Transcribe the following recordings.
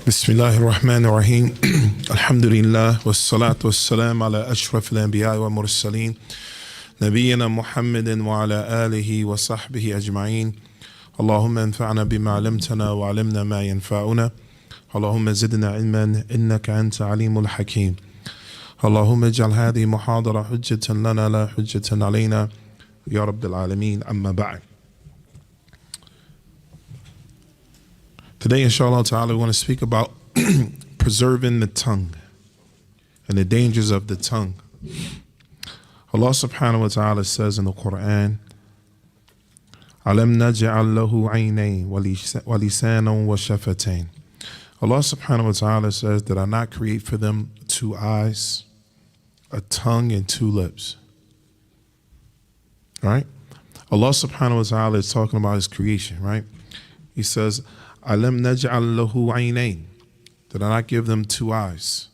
Bismillahir Rahmanir Rahim. Alhamdulillah. Wassalatu wassalam ala ashraf al-anbiya wa mursaleen. Nabiyyina Muhammadin wa ala alihi wa sahbihi ajma'een. Allahumma anfa'na bima 'allamtana wa 'allimna ma yanfa'una. Allahumma zidna ilman innaka anta alimul hakim. Allahumma ij'al hadhihi muhadara hujjatan lana la hujjatan alayna ya rabbil alameen. Amma ba'd. Today, inshallah ta'ala, we want to speak about preserving the tongue and the dangers of the tongue. Allah subhanahu wa ta'ala says in the Quran, Alam naj'al lahu 'aynayn wa lisanan wa shafatayn. Allah subhanahu wa ta'ala says, did I not create for them 2 eyes, a tongue, and 2 lips? Right? Allah subhanahu wa ta'ala is talking about his creation, right? He says, Alam naj'al lahu 'aynayn. Did I not give them 2 eyes?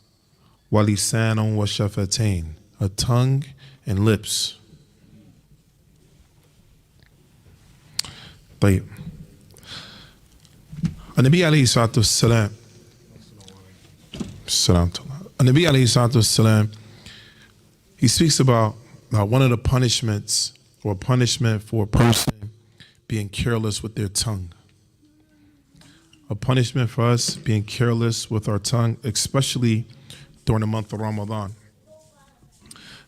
Wa lisanan wa shafatayn. A tongue and lips. طيب. النبي عليه الصلاة والسلام النبي عليه الصلاة والسلام, he speaks about one of the punishments or punishment for a person being careless with their tongue. A punishment for us being careless with our tongue, especially during the month of Ramadan.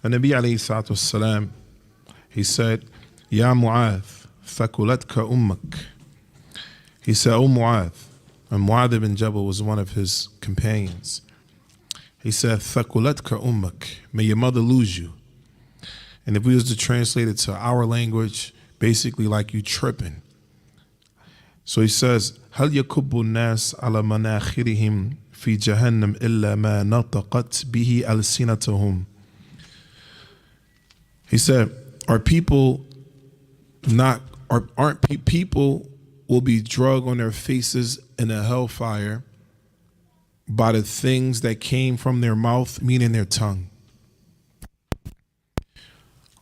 And Nabi alayhi salatu wasalam, he said, Ya Mu'adh, thakulatka ummak. He said, O Mu'adh, and Mu'adh ibn Jabal was one of his companions. He said, thakulatka ummak, may your mother lose you. And if we was to translate it to our language, basically like you tripping. So he says, هل يكب الناس على مناخرهم في جهنم إلا ما نطقت به ألسنتهم. He said, aren't people will be drugged on their faces in a hellfire by the things that came from their mouth, meaning their tongue.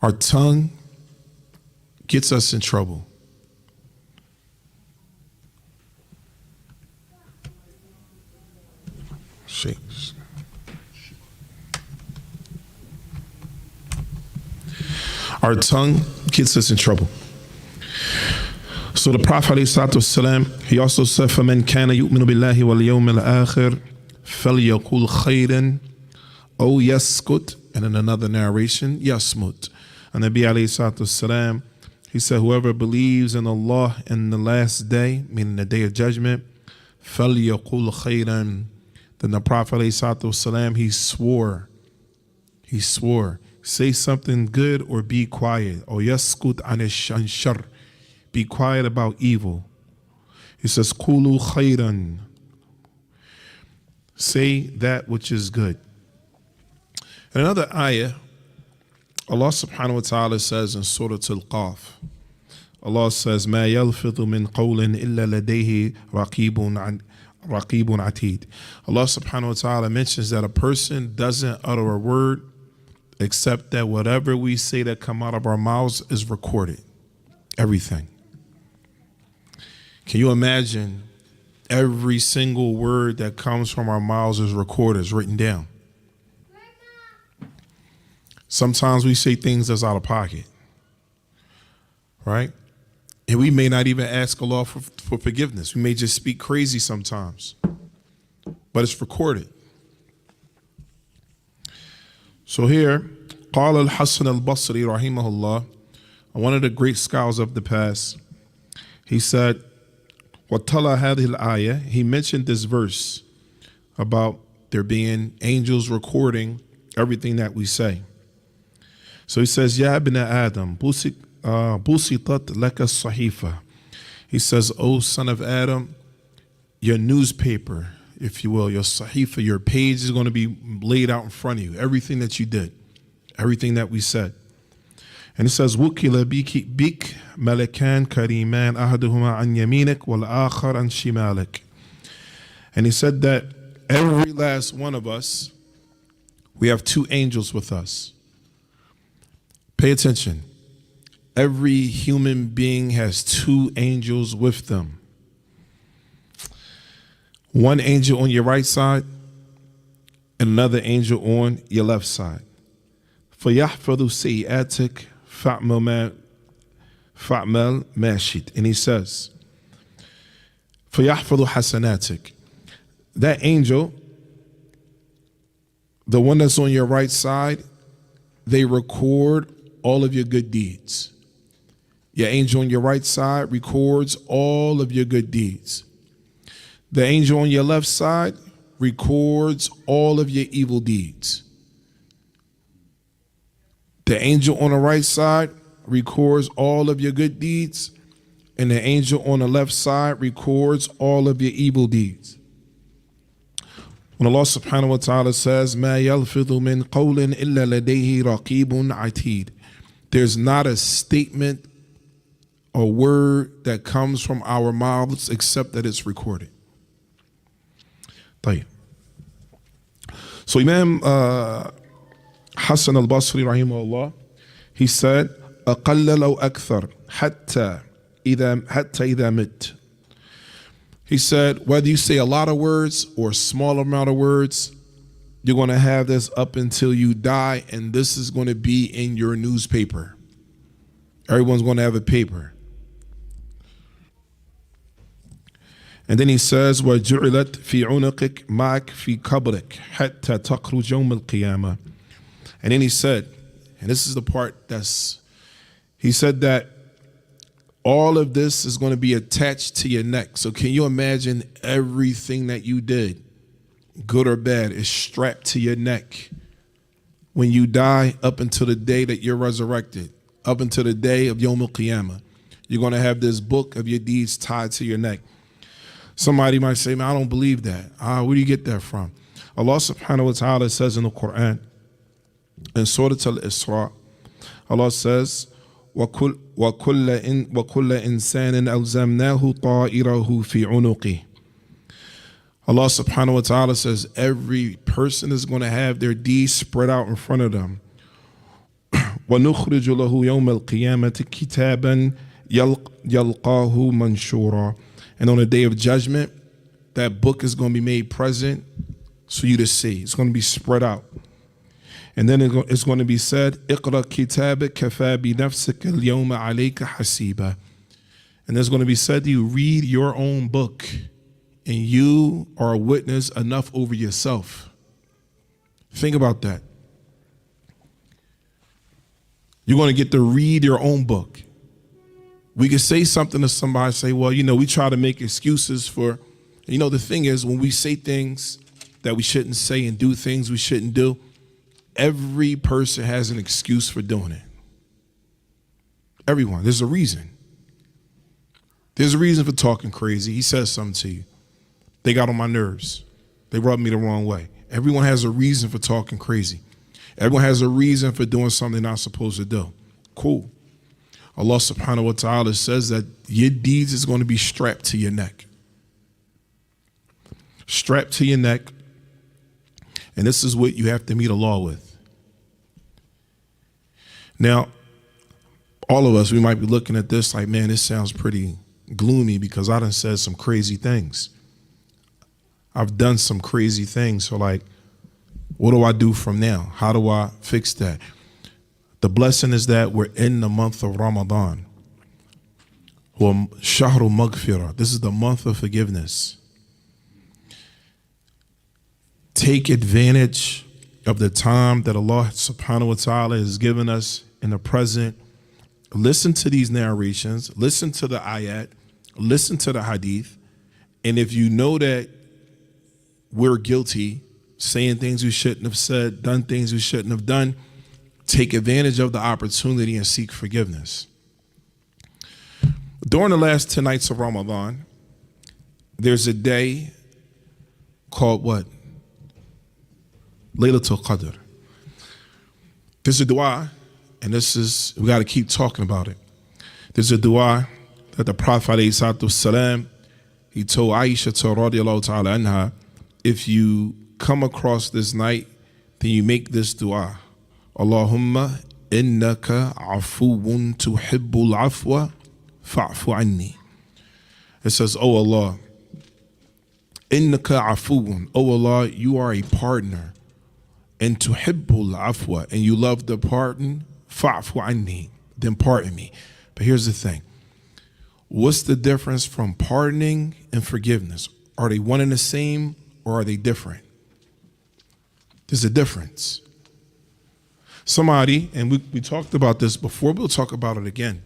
Our tongue gets us in trouble. Our tongue gets us in trouble. So the Prophet ﷺ, he also said, فَمَنْ كَانَ يُؤْمِنُ بِاللَّهِ وَالْيَوْمِ الْآخِرِ فَلْيَقُلْ خَيْرًا أَوْ يَسْكُتْ. And in another narration, يَسْمُتْ. And Nabi ﷺ, he said, whoever believes in Allah in the last day, meaning the day of judgment, فَلْيَقُلْ خَيْرًا. Then the Prophet ﷺ, he swore, say something good or be quiet. Or yaskut an shar, be quiet about evil. He says, Qulu khayran, say that which is good. In another ayah, Allah subhanahu wa ta'ala says in Surah Al-Qaf, Allah says, Ma yalfidhu min qawlin illa ladayhi raqibun atid. Allah subhanahu wa ta'ala mentions that a person doesn't utter a word except that whatever we say that come out of our mouths is recorded. Everything. Can you imagine every single word that comes from our mouths is recorded, is written down? Sometimes we say things that's out of pocket, right? And we may not even ask Allah for forgiveness. We may just speak crazy sometimes, but it's recorded. So here, قال الحسن البصري رحمه الله, one of the great scholars of the past, he said, وَطَلَى هَذِهِ الْآيَةِ, he mentioned this verse about there being angels recording everything that we say. So he says, يَا ابْنَ آدَمْ بُسِطَتْ لَكَ الصَّحِيفَةِ. He says, O son of Adam, your newspaper, if you will, your sahifa, your page is going to be laid out in front of you. Everything that you did, everything that we said. And it says, وُكِلَ بِكْ مَلَكَانْ كَرِيمَانْ أَحَدُهُمَا عَنْ يَمِينِكَ وَالْآخَرَ عَنْ شِمَالِكَ. And he said that every last one of us, we have 2 angels with us. Pay attention. Every human being has 2 angels with them. one angel on your right side and another angel on your left side. فَيَحْفَظُ سَيِّئَاتِكَ فَعْمَلْ مَاشِدٍ. And he says, فَيَحْفَظُ حَسَنَاتِكَ. That angel, the one that's on your right side, they record all of your good deeds. Your angel on your right side records all of your good deeds. The angel on your left side records all of your evil deeds. The angel on the right side records all of your good deeds, and the angel on the left side records all of your evil deeds. When Allah subhanahu wa ta'ala says, مَا يَلْفِظُ مِنْ قَوْلٍ إِلَّا لَدَيْهِ رَقِيبٌ عَتِيدٌ, there's not a statement or word that comes from our mouths except that it's recorded. طيب. So Imam Hassan al-Basri rahimahullah, he said, أقل لو أكثر حتى إذا مت. He said, whether you say a lot of words or a small amount of words, you're going to have this up until you die, and this is going to be in your newspaper. Everyone's going to have a paper. And then he says, وَجُعِلَتْ فِي عُنُقِكَ مَعَكْ فِي قَبْرِكَ حَتَّى تَخْرُجَ يَوْمَ الْقِيَامَةِ. And then he said, and this is the part he said that all of this is going to be attached to your neck. So can you imagine everything that you did, good or bad, is strapped to your neck when you die up until the day that you're resurrected, up until the day of Yawm al-Qiyamah. You're going to have this book of your deeds tied to your neck. Somebody might say, man, I don't believe that. Where do you get that from? Allah subhanahu wa ta'ala says in the Quran, in Surah Al-Isra, Allah says, وَكُلَّ إِنسَانٍ أَلْزَمْنَاهُ طَائِرَهُ فِي عُنُقِهِ. Allah subhanahu wa ta'ala says every person is going to have their deeds spread out in front of them. وَنُخْرِجُ لَهُ يَوْمَ الْقِيَامَةِ كِتَابًا يَلْقَاهُ مَنْشُورًا. And on the day of judgment, that book is going to be made present for you to see. It's going to be spread out. And then it's going to be said, اقرأ كتابك كفى بنفسك اليوم عليك حسيبا. And there's going to be said to you, read your own book, and you are a witness enough over yourself. Think about that. You're going to get to read your own book. We could say something to somebody, say, well, we try to make excuses for, the thing is, when we say things that we shouldn't say and do things we shouldn't do, every person has an excuse for doing it. Everyone. There's a reason. There's a reason for talking crazy. He says something to you. They got on my nerves. They rubbed me the wrong way. Everyone has a reason for talking crazy. Everyone has a reason for doing something they're not supposed to do. Cool. Allah subhanahu wa ta'ala says that your deeds is going to be strapped to your neck. Strapped to your neck. And this is what you have to meet Allah with. Now, all of us, we might be looking at this like, man, this sounds pretty gloomy because I done said some crazy things. I've done some crazy things. So like, what do I do from now? How do I fix that? The blessing is that we're in the month of Ramadan. Shahru Maghfirah. This is the month of forgiveness. Take advantage of the time that Allah subhanahu wa ta'ala has given us in the present. Listen to these narrations. Listen to the ayat. Listen to the hadith. And if you know that we're guilty, saying things we shouldn't have said, done things we shouldn't have done, take advantage of the opportunity and seek forgiveness. During the last 10 nights of Ramadan, there's a day called what? Laylatul Qadr. There's a dua, and we got to keep talking about it. There's a dua that the Prophet ﷺ, he told Aisha radiallahu ta'ala anha, if you come across this night, then you make this dua. Allahumma innaka afuwun tuhibbul afwa fa'fu anni. It says, oh Allah, Innaka afuun. Oh Allah, you are a partner. And tuhibbul afwa, and you love the pardon. Fa'fu anni, then pardon me. But here's the thing. What's the difference from pardoning and forgiveness? Are they one and the same, or are they different? There's a difference. Somebody, and we talked about this before, we'll talk about it again.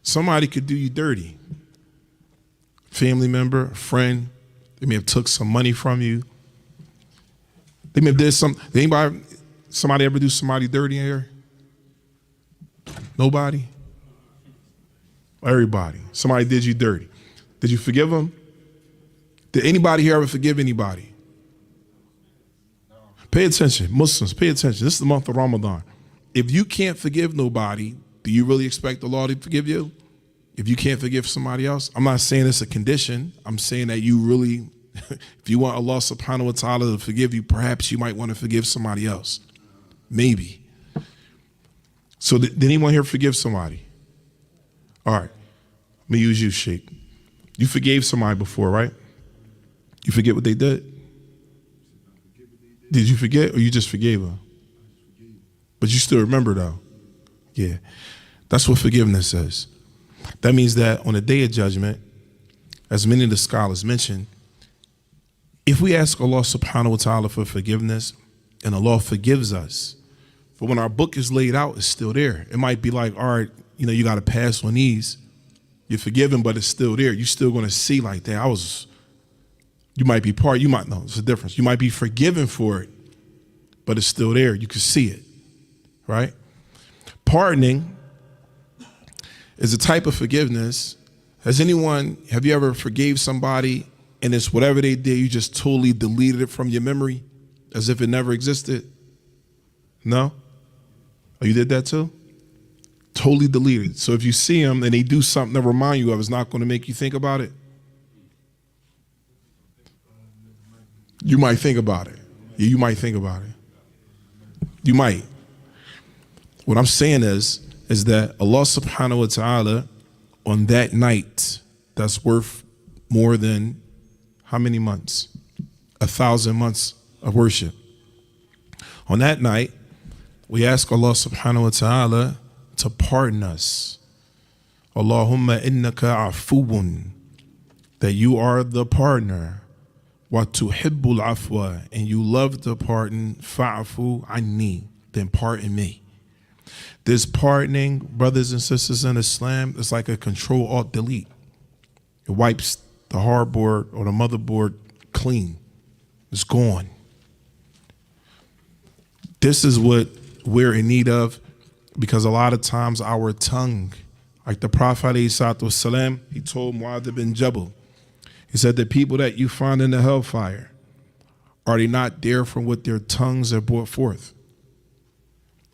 Somebody could do you dirty. Family member, a friend, they may have took some money from you. They may have did somebody ever do somebody dirty in here? Nobody? Everybody. Somebody did you dirty. Did you forgive them? Did anybody here ever forgive anybody? Pay attention. Muslims, pay attention. This is the month of Ramadan. If you can't forgive nobody, do you really expect the law to forgive you? If you can't forgive somebody else? I'm not saying it's a condition. I'm saying that you really, if you want Allah subhanahu wa ta'ala to forgive you, perhaps you might want to forgive somebody else. Maybe. So did anyone here forgive somebody? All right. Let me use you, Sheikh. You forgave somebody before, right? You forget what they did? Did you forget, or you just forgave them? But you still remember, though. Yeah. That's what forgiveness is. That means that on the day of judgment, as many of the scholars mentioned, if we ask Allah subhanahu wa ta'ala for forgiveness, and Allah forgives us, but when our book is laid out, it's still there. It might be like, all right, you got to pass on these. You're forgiven, but it's still there. You're still going to see like that. You might be you might know, it's a difference. You might be forgiven for it, but it's still there. You can see it, right? Pardoning is a type of forgiveness. Have you ever forgave somebody and it's whatever they did, you just totally deleted it from your memory as if it never existed? No? Oh, you did that too? Totally deleted. So if you see them and they do something to remind you of, it's not going to make you think about it? You might think about it. Yeah, you might think about it. You might. What I'm saying is that Allah subhanahu wa ta'ala on that night, that's worth more than how many months? 1,000 months of worship. On that night, we ask Allah subhanahu wa ta'ala to pardon us. Allahumma innaka afuun, that you are the partner. Wa tuhibbul afwa, and you love the pardon. Fa'fu anni, then pardon me. This pardoning, brothers and sisters in Islam, is like a Control-Alt-Delete. It wipes the hardboard or the motherboard clean. It's gone. This is what we're in need of, because a lot of times our tongue, like the Prophet ﷺ, he told Mu'adh bin Jabal, he said, the people that you find in the hellfire, are they not there from what their tongues have brought forth?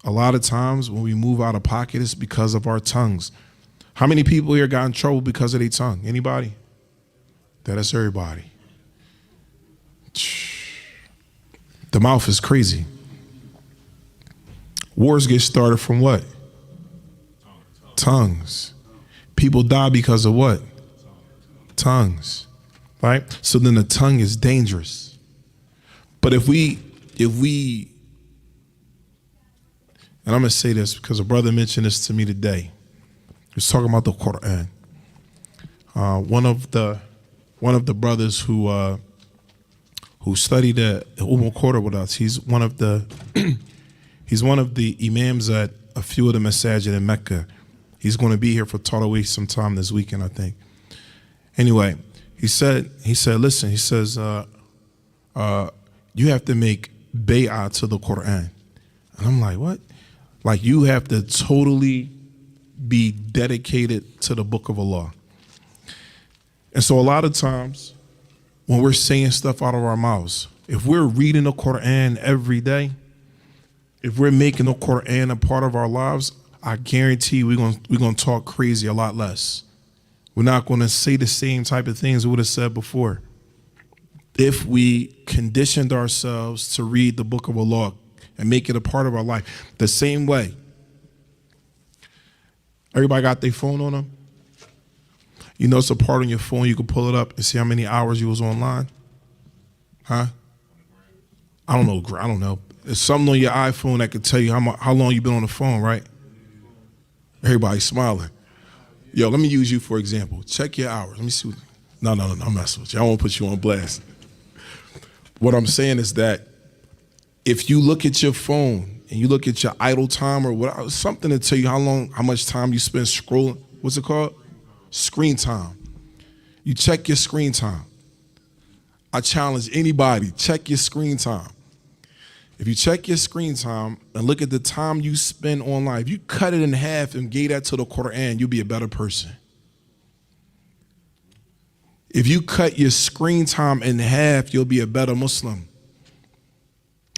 A lot of times when we move out of pocket, it's because of our tongues. How many people here got in trouble because of their tongue? Anybody? That's everybody. The mouth is crazy. Wars get started from what? Tongues. People die because of what? Tongues. Right? So then the tongue is dangerous. But if we, and I'm going to say this because a brother mentioned this to me today. He was talking about the Quran. One of the brothers who studied at Qur'an with us, he's one of the imams at a few of the masajid in Mecca. He's going to be here for Tarawih sometime this weekend, I think. Anyway, he said, listen, he says, you have to make bay'ah to the Quran. And I'm like, what? Like you have to totally be dedicated to the book of Allah. And so a lot of times when we're saying stuff out of our mouths, if we're reading the Quran every day, if we're making the Quran a part of our lives, I guarantee we're gonna talk crazy a lot less. We're not going to say the same type of things we would have said before. If we conditioned ourselves to read the book of Allah and make it a part of our life, the same way. Everybody got their phone on them? You know it's a part on your phone, you can pull it up and see how many hours you was online. Huh? I don't know. I don't know. There's something on your iPhone that can tell you how long you've been on the phone, right? Everybody's smiling. Yo, let me use you for example. Check your hours. Let me see. No, I'm messing with you. I won't put you on blast. What I'm saying is that if you look at your phone and you look at your idle time or what, something to tell you how much time you spend scrolling. What's it called? Screen time. You check your screen time. I challenge anybody, check your screen time. If you check your screen time and look at the time you spend online, if you cut it in half and gave that to the Quran, you'll be a better person. If you cut your screen time in half, you'll be a better Muslim.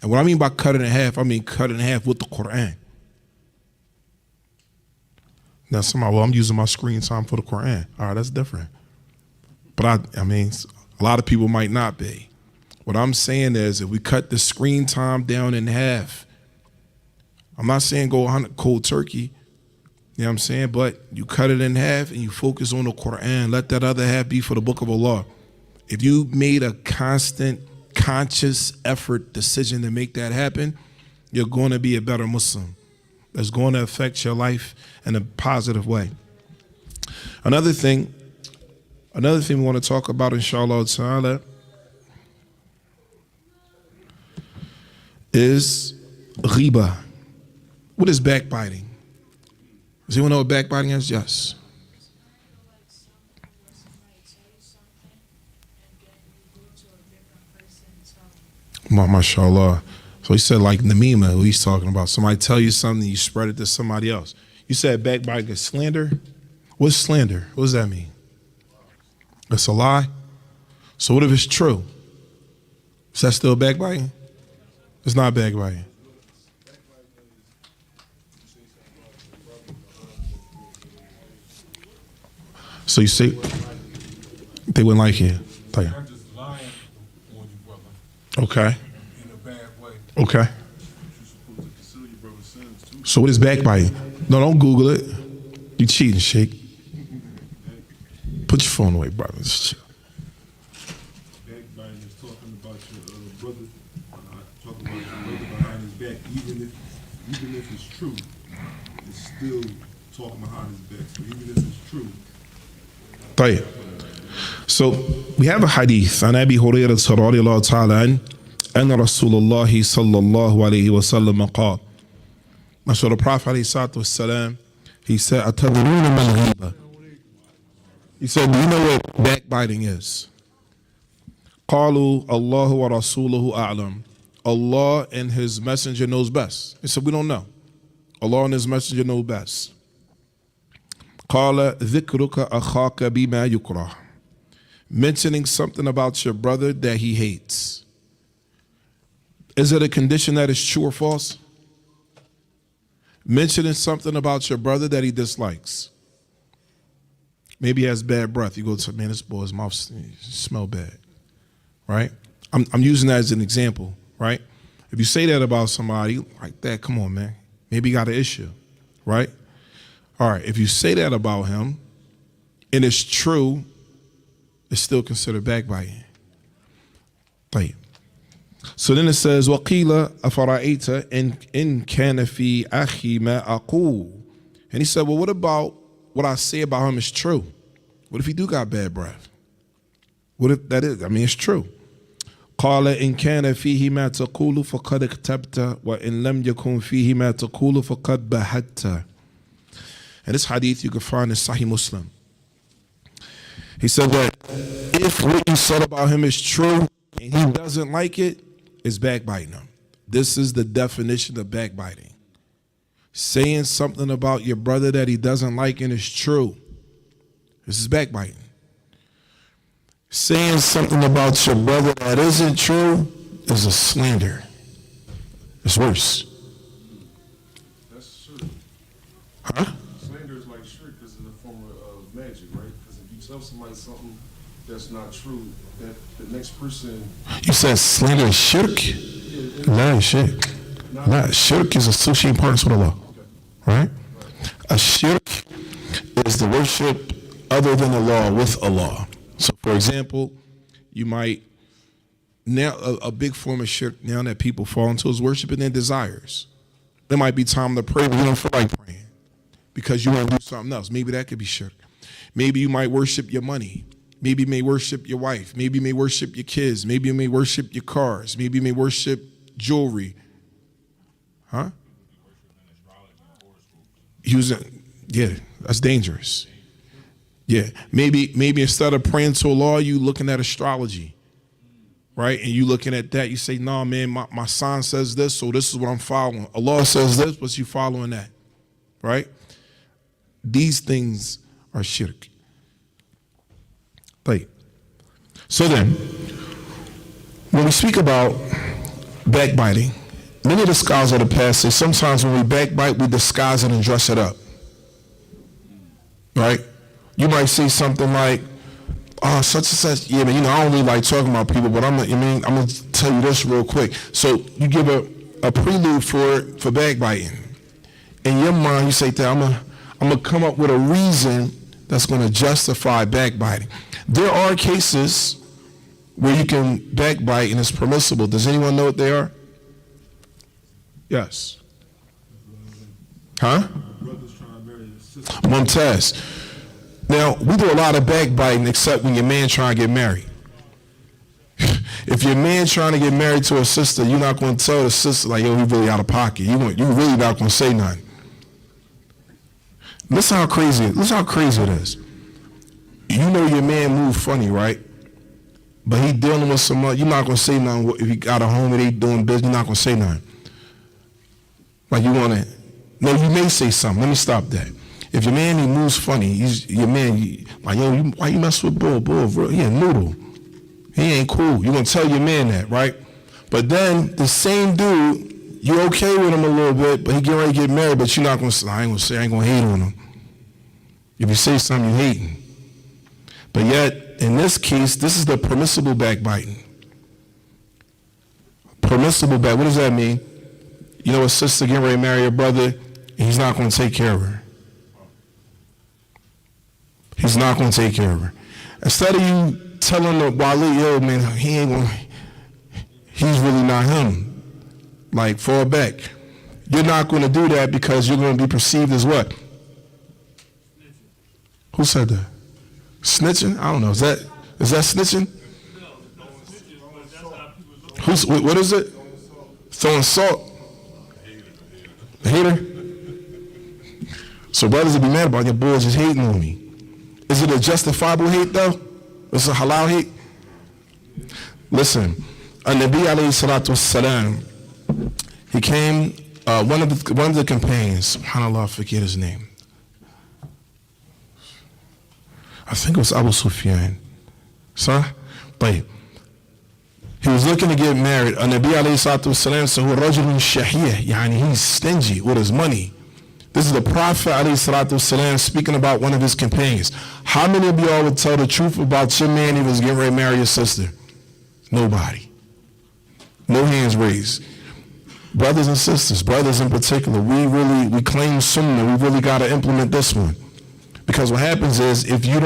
And what I mean by cut it in half, I mean cut it in half with the Quran. Now somebody, well, I'm using my screen time for the Quran. All right, that's different. But I mean, a lot of people might not be. What I'm saying is if we cut the screen time down in half, I'm not saying go cold turkey, you know what I'm saying? But you cut it in half and you focus on the Quran. Let that other half be for the book of Allah. If you made a constant, conscious effort, decision to make that happen, you're going to be a better Muslim. That's going to affect your life in a positive way. Another thing we want to talk about, inshallah ta'ala, is ghiba. What is backbiting? Does anyone know what backbiting is? Yes. MashaAllah. So he said like namima, who he's talking about. Somebody tell you something, you spread it to somebody else. You said backbiting is slander? What's slander? What does that mean? It's a lie? So what if it's true? Is that still backbiting? It's not backbiting. So you say they wouldn't like it. Okay. Okay. So what is backbiting? No, don't Google it. You cheating, Sheikh. Put your phone away, brother. Just chill. Backbiting is talking about your brother, talking about your brother behind his back, even if it's true, it's still talking behind his back. So even if it's true. طيب. So we have a hadith عن أبي هريرة رضي الله تعالى عنه أن رسول الله صلى الله عليه وسلم قال. So the Prophet عليه الصلاة والسلام, he said, أتدرون ما الغيبة? He said, do you know what backbiting is? قالوا الله ورسوله أعلم. Allah and His Messenger knows best. He said, we don't know. Allah and His Messenger know best. قال ذكرك أخاك بما يكره. Mentioning something about your brother that he hates. Is it a condition that is true or false? Mentioning something about your brother that he dislikes. Maybe he has bad breath. You go to, man, this boy's mouth smell bad, right? I'm using that as an example, right? If you say that about somebody like that, come on, man. Maybe he got an issue, right? All right, if you say that about him and it's true, it's still considered backbiting. Right. So then it says, وَقِيلَ أَفَرَأَيْتَ إِن كَانَ فِي أَخِي مَا أَقُولُ. And he said, well, what about what I say about him is true? What if he do got bad breath? What if that is? I mean, it's true. قَالَ إِن كَانَ فِيهِ مَا تَقُولُ فَقَدْ اكْتَبْتَ وَإِن لَمْ يَكُنْ فِيهِ مَا تَقُولُ فَقَدْ بَهَتَّ. And this hadith you can find in Sahih Muslim. He said that if what you said about him is true and he doesn't like it, it's backbiting him. This is the definition of backbiting. Saying something about your brother that he doesn't like and it's true. This is backbiting. Saying something about your brother that isn't true is a slander. It's worse. That's true. Huh? Slander is like shirk because it's a form of magic, right? Because if you tell somebody something that's not true, that the next person... You said slander is shirk? No, shirk. Not shirk is associating partners with Allah. Right? A shirk is the worship other than Allah with Allah. So for example, you might now a big form of shirk now that people fall into is worshiping their desires. There might be time to pray, but you don't feel like praying because you want to do something else. Maybe that could be shirk. Maybe you might worship your money. Maybe you may worship your wife. Maybe you may worship your kids. Maybe you may worship your cars. Maybe you may worship jewelry. Huh? Yeah, that's dangerous. Yeah, maybe instead of praying to Allah, you looking at astrology, right? And you looking at that, you say, nah, man, my sign says this, so this is what I'm following. Allah says this, but you following that, right? These things are shirk. Right. So then, when we speak about backbiting, many of the scholars of the past say sometimes when we backbite, we disguise it and dress it up. Right? You might say something like, oh, such and such, yeah, man, I don't really like talking about people, but I'm gonna tell you this real quick. So you give a prelude for backbiting. In your mind, you say that I'm gonna come up with a reason that's gonna justify backbiting. There are cases where you can backbite and it's permissible. Does anyone know what they are? Yes. Huh? Mumtaz. Now, we do a lot of backbiting except when your man trying to get married. If your man trying to get married to a sister, you're not going to tell the sister, like, yo, he really out of pocket. You really not going to say nothing. Listen how crazy it is. You know your man move funny, right? But he dealing with some, you're not going to say nothing. If he got a home and they doing business, you're not going to say nothing. Like you want to, no, you may say something. Let me stop that. If your man, he moves funny, your man, like, yo, why you mess with Bull? Bull, he a noodle. He ain't cool. You're going to tell your man that, right? But then the same dude, you're okay with him a little bit, but he getting ready to get married, but you're not going to say, I ain't going to hate on him. If you say something, you hating. But yet, in this case, this is the permissible backbiting. Permissible back, what does that mean? You know, a sister getting ready to marry a brother, and he's not going to take care of her. He's not going to take care of her. Instead of you telling the Wali, yo, man, he's really not him. Like, fall back. You're not going to do that because you're going to be perceived as what? Who said that? Snitching? I don't know. Is that snitching? What is it? Throwing salt. The hater? So brothers will be mad about your boys just hating on me. Is it a justifiable hate though? Is it a halal hate? Listen, An-Nabi alayhi salatu wassalam, he came, one of the companions, subhanAllah, I forget his name. I think it was Abu Sufyan. Sir? But he was looking to get married. An-Nabi alayhi salatu wassalam said, rajulun shahiyah, yani he's stingy with his money. This is the Prophet alayhi salatu wassalam speaking about one of his companions. How many of y'all would tell the truth about your man he was getting ready to marry your sister? Nobody. No hands raised. Brothers and sisters, brothers in particular, we claim sunnah, we really got to implement this one. Because what happens is, if you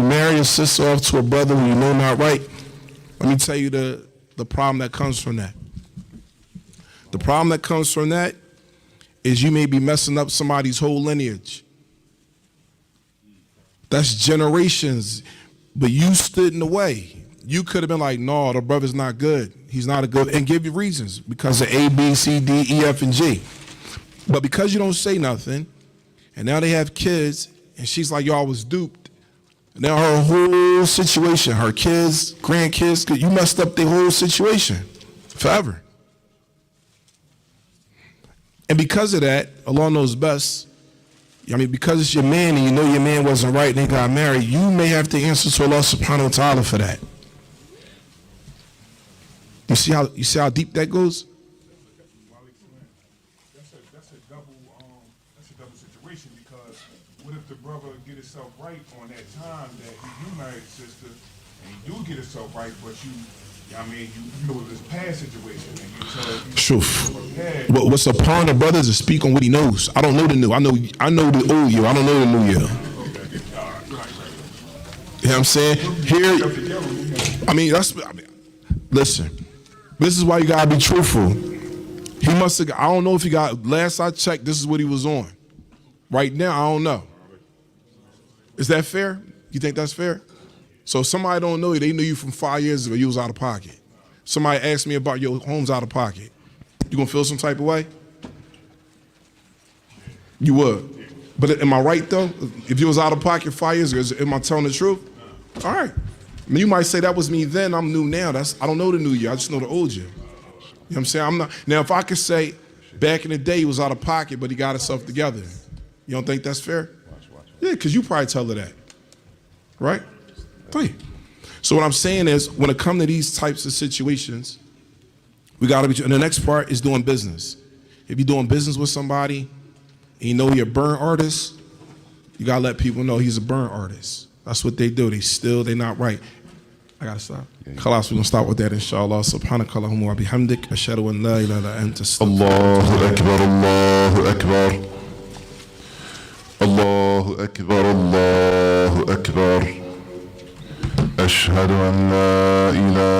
marry a sister off to a brother who you know not right, let me tell you the problem that comes from that. The problem that comes from that is you may be messing up somebody's whole lineage. That's generations, but you stood in the way. You could have been like, no, the brother's not good. He's not a good, and give you reasons because of A, B, C, D, E, F, and G. But because you don't say nothing, and now they have kids, and she's like, y'all was duped. Now her whole situation, her kids, grandkids, you messed up their whole situation forever. And because of that, Allah knows best. I mean, because it's your man and you know your man wasn't right and they got married, you may have to answer to Allah subhanahu wa ta'ala for that. You see how deep that goes? That's a double situation, because what if the brother get himself right on that time that he married the sister, and he do get himself right, but you know his past situation, and you tell him. Sure. What's upon the brothers to speak on what he knows. I don't know the new. I know the old you. I don't know the new you. You know what I'm saying? Here, Listen, this is why you gotta be truthful. He must have, I don't know if he got, last I checked, this is what he was on. Right now, I don't know. Is that fair? You think that's fair? So if somebody don't know you, they knew you from 5 years ago, you was out of pocket. Somebody asked me about your home's out of pocket. You gonna feel some type of way? You would. But am I right though? If you was out of pocket 5 years ago, am I telling the truth? All right. I mean, you might say that was me then, I'm new now. I don't know the new you, I just know the old you. You know what I'm saying? I'm not. Now, if I could say back in the day he was out of pocket, but he got himself together, you don't think that's fair? Yeah, because you probably tell her that, right? Three. So what I'm saying is, when it comes to these types of situations, we got to be, and the next part is doing business. If you're doing business with somebody, and you know you're a burn artist, you got to let people know he's a burn artist. That's what they do. They're not right. I got to stop. Khalas, we're going to start with that, inshallah. Subhanakallahumma wa bihamdik. Ashhadu an la ilaha illa anta astaghfiruka. Allahu Akbar, Allahu Akbar. Allahu Akbar, Allahu Akbar. أشهد أن لا إله